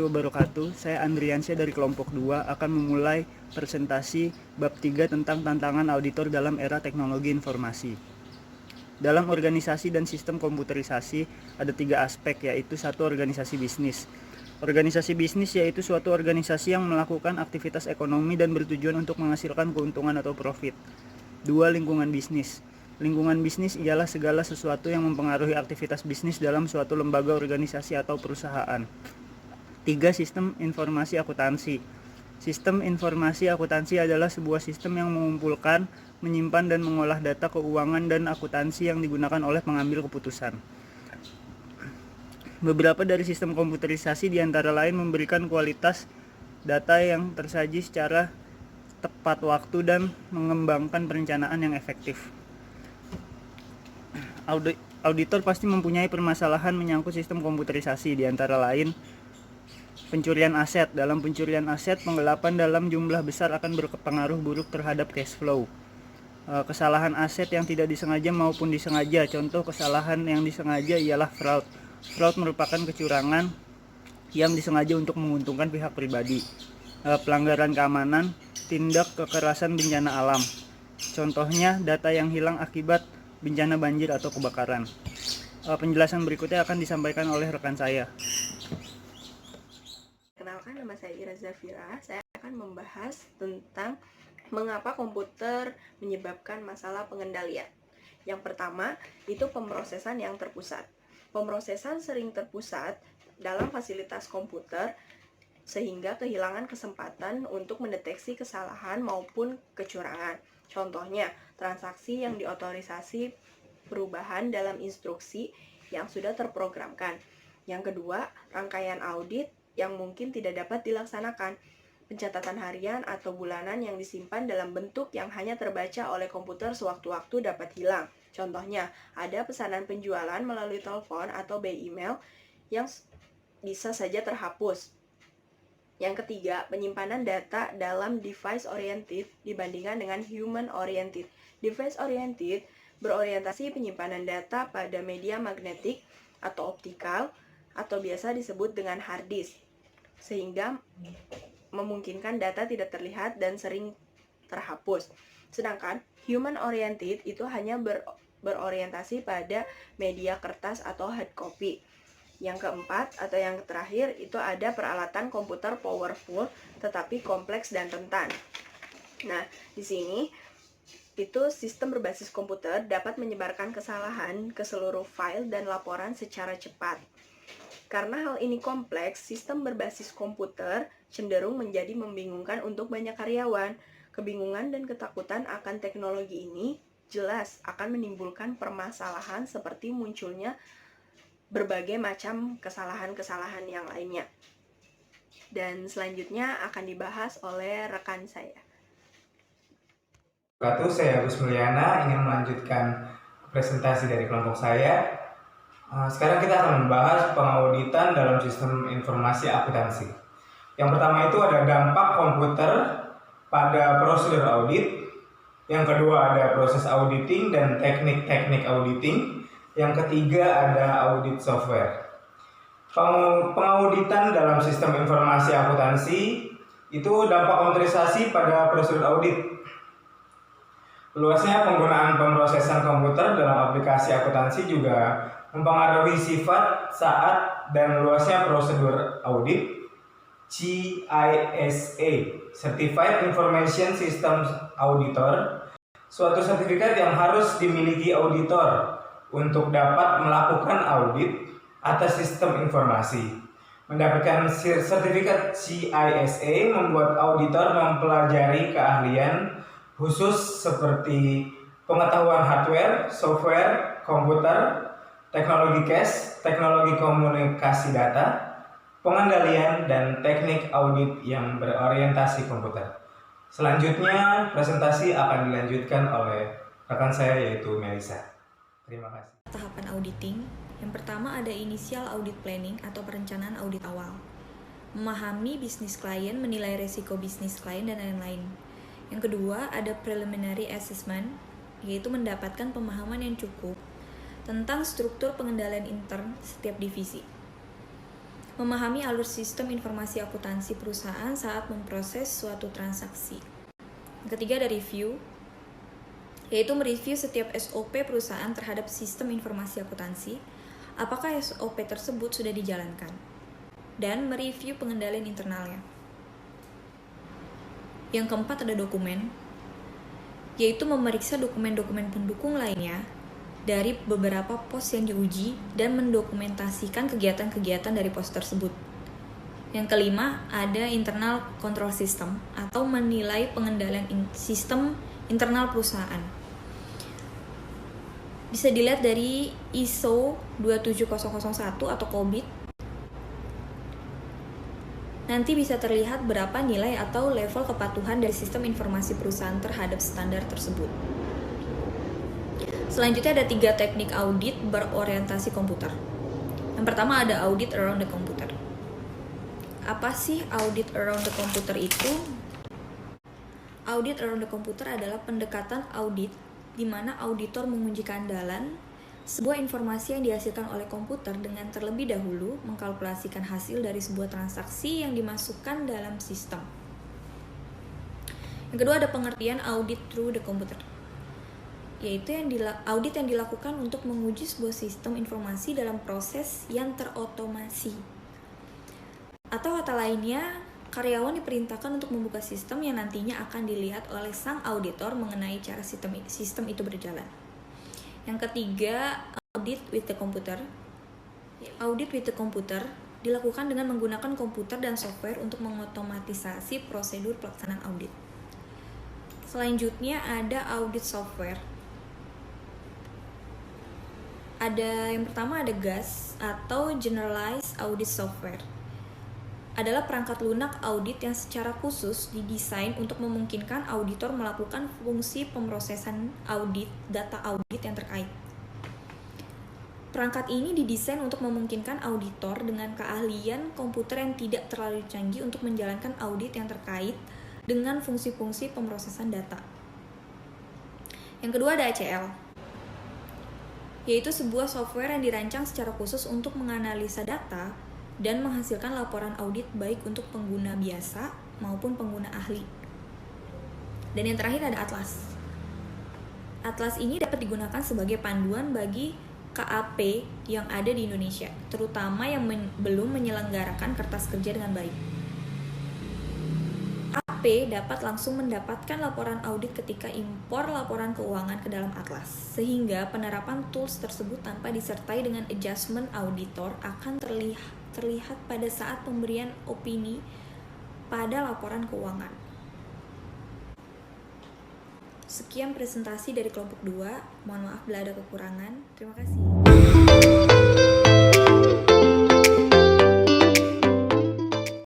wabarakatuh. Saya Andriansyah dari kelompok 2 akan memulai presentasi bab 3 tentang tantangan auditor dalam era teknologi informasi. Dalam organisasi dan sistem komputerisasi ada 3 aspek, yaitu 1. Organisasi bisnis. Organisasi bisnis yaitu suatu organisasi yang melakukan aktivitas ekonomi dan bertujuan untuk menghasilkan keuntungan atau profit. 2. Lingkungan bisnis. Lingkungan bisnis ialah segala sesuatu yang mempengaruhi aktivitas bisnis dalam suatu lembaga, organisasi, atau perusahaan. 3. Sistem informasi akuntansi. Sistem informasi akuntansi adalah sebuah sistem yang mengumpulkan, menyimpan, dan mengolah data keuangan dan akuntansi yang digunakan oleh pengambil keputusan. Beberapa dari sistem komputerisasi diantara lain memberikan kualitas data yang tersaji secara tepat waktu dan mengembangkan perencanaan yang efektif. Auditor pasti mempunyai permasalahan menyangkut sistem komputerisasi, diantara lain pencurian aset. Dalam pencurian aset, penggelapan dalam jumlah besar akan berpengaruh buruk terhadap cash flow. Kesalahan aset yang tidak disengaja maupun disengaja. Contoh kesalahan yang disengaja ialah fraud. Fraud merupakan kecurangan yang disengaja untuk menguntungkan pihak pribadi. Pelanggaran keamanan, tindak kekerasan, bencana alam. Contohnya data yang hilang akibat bencana banjir atau kebakaran. Penjelasan berikutnya akan disampaikan oleh rekan saya. Kenalkan, nama saya Ira Zafira. Saya akan membahas tentang mengapa komputer menyebabkan masalah pengendalian. Yang pertama, itu pemrosesan yang terpusat. Pemrosesan sering terpusat dalam fasilitas komputer sehingga kehilangan kesempatan untuk mendeteksi kesalahan maupun kecurangan. Contohnya, transaksi yang diotorisasi perubahan dalam instruksi yang sudah terprogramkan. Yang kedua, rangkaian audit yang mungkin tidak dapat dilaksanakan. Pencatatan harian atau bulanan yang disimpan dalam bentuk yang hanya terbaca oleh komputer sewaktu-waktu dapat hilang. Contohnya, ada pesanan penjualan melalui telepon atau by email yang bisa saja terhapus. Yang ketiga, penyimpanan data dalam device oriented dibandingkan dengan human oriented. Device oriented berorientasi penyimpanan data pada media magnetik atau optikal atau biasa disebut dengan hard disk, sehingga memungkinkan data tidak terlihat dan sering terhapus. Sedangkan human oriented itu hanya berorientasi pada media kertas atau hard copy. Yang keempat atau yang terakhir itu ada peralatan komputer powerful tetapi kompleks dan rentan. Nah, di sini itu sistem berbasis komputer dapat menyebarkan kesalahan ke seluruh file dan laporan secara cepat. Karena hal ini kompleks, sistem berbasis komputer cenderung menjadi membingungkan untuk banyak karyawan. Kebingungan dan ketakutan akan teknologi ini jelas akan menimbulkan permasalahan seperti munculnya berbagai macam kesalahan-kesalahan yang lainnya. Dan selanjutnya akan dibahas oleh rekan saya. Saya Agus Mulyana, ingin melanjutkan presentasi dari kelompok saya. Sekarang kita akan membahas pengauditan dalam sistem informasi akuntansi. Yang pertama itu ada dampak komputer pada prosedur audit. Yang kedua ada proses auditing dan teknik-teknik auditing. Yang ketiga ada audit software. Pengauditan dalam sistem informasi akuntansi itu dampak komputerisasi pada prosedur audit. Luasnya penggunaan pemrosesan komputer dalam aplikasi akuntansi juga mempengaruhi sifat, saat, dan luasnya prosedur audit. CISA, Certified Information Systems Auditor, suatu sertifikat yang harus dimiliki auditor untuk dapat melakukan audit atas sistem informasi. Mendapatkan sertifikat CISA membuat auditor mempelajari keahlian khusus seperti pengetahuan hardware, software, komputer, teknologi cache, teknologi komunikasi data, pengendalian, dan teknik audit yang berorientasi komputer. Selanjutnya, presentasi akan dilanjutkan oleh rekan saya yaitu Melisa. Terima kasih. Tahapan auditing, yang pertama ada initial audit planning atau perencanaan audit awal. Memahami bisnis klien, menilai resiko bisnis klien, dan lain-lain. Yang kedua ada preliminary assessment, yaitu mendapatkan pemahaman yang cukup tentang struktur pengendalian intern setiap divisi. memahami alur sistem informasi akuntansi perusahaan saat memproses suatu transaksi. Yang ketiga ada review, yaitu mereview setiap SOP perusahaan terhadap sistem informasi akuntansi, apakah SOP tersebut sudah dijalankan, dan mereview pengendalian internalnya. Yang keempat ada dokumen, yaitu memeriksa dokumen-dokumen pendukung lainnya dari beberapa pos yang diuji dan mendokumentasikan kegiatan-kegiatan dari pos tersebut. Yang kelima ada internal control system atau menilai pengendalian sistem internal perusahaan. Bisa dilihat dari ISO 27001 atau COBIT. Nanti bisa terlihat berapa nilai atau level kepatuhan dari sistem informasi perusahaan terhadap standar tersebut. Selanjutnya ada 3 teknik audit berorientasi komputer. Yang pertama ada audit around the computer. Apa sih audit around the computer itu? Audit around the computer adalah pendekatan audit di mana auditor menguji keandalan sebuah informasi yang dihasilkan oleh komputer dengan terlebih dahulu mengkalkulasikan hasil dari sebuah transaksi yang dimasukkan dalam sistem. Yang kedua ada pengertian audit through the computer, yaitu audit yang dilakukan untuk menguji sebuah sistem informasi dalam proses yang terotomasi. Atau kata lainnya, karyawan diperintahkan untuk membuka sistem yang nantinya akan dilihat oleh sang auditor mengenai cara sistem itu berjalan. Yang ketiga, audit with the computer. Audit with the computer dilakukan dengan menggunakan komputer dan software untuk mengotomatisasi prosedur pelaksanaan audit. Selanjutnya ada audit software. Yang pertama ada GAS atau Generalized Audit Software. Adalah perangkat lunak audit yang secara khusus didesain untuk memungkinkan auditor melakukan fungsi pemrosesan audit data audit yang terkait. Perangkat ini didesain untuk memungkinkan auditor dengan keahlian komputer yang tidak terlalu canggih untuk menjalankan audit yang terkait dengan fungsi-fungsi pemrosesan data. Yang kedua ada ACL, yaitu sebuah software yang dirancang secara khusus untuk menganalisa data dan menghasilkan laporan audit baik untuk pengguna biasa maupun pengguna ahli. Dan yang terakhir ada Atlas. Atlas ini dapat digunakan sebagai panduan bagi KAP yang ada di Indonesia, terutama yang belum menyelenggarakan kertas kerja dengan baik. AP dapat langsung mendapatkan laporan audit ketika impor laporan keuangan ke dalam Atlas, sehingga penerapan tools tersebut tanpa disertai dengan adjustment auditor akan terlihat pada saat pemberian opini pada laporan keuangan. Sekian presentasi dari kelompok 2. Mohon maaf bila ada kekurangan. Terima kasih.